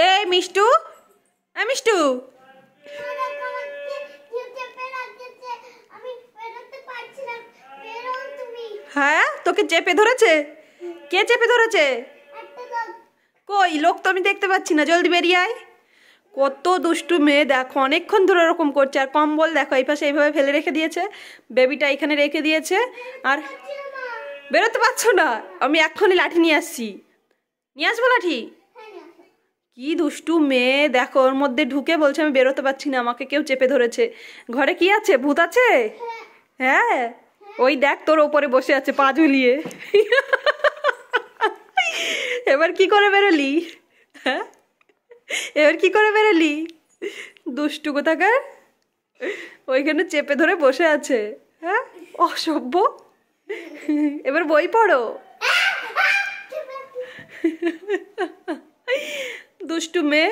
এই মিষ্টু, মিষ্টু, হ্যাঁ তোকে চেপে ধরেছে? কে চেপে ধরেছে? কই লোক তো আমি দেখতে পাচ্ছি না, জলদি বেরিয়ে আয়। কত দুষ্টু মেয়ে দেখো, অনেকক্ষণ ধরে ওরকম করছে। আর কম্বল দেখো এই পাশে এইভাবে ফেলে রেখে দিয়েছে, বেবিটা এখানে রেখে দিয়েছে। আর বেরোতে পারছো না? আমি এক্ষুনি লাঠি নিয়ে আসছি। নিয়ে আসবো লাঠি? কি দুষ্টু মেয়ে দেখো, ওর মধ্যে ঢুকে বলছে আমি বেরোতে পারছি না, আমাকে কেউ চেপে ধরেছে। ঘরে কি আছে, ভূত আছে? হ্যাঁ, ওই দেখ তোর ওপরে বসে আছে পা ঝুলিয়ে। এবার কি করে বেরোলি? হ্যাঁ, এবার কি করে বেরোলি? দুষ্টু কোথাকার, ওইখানে চেপে ধরে বসে আছে। হ্যাঁ, অসভ্য। এবার বই পড়ো। দুষ্টু মেয়ে।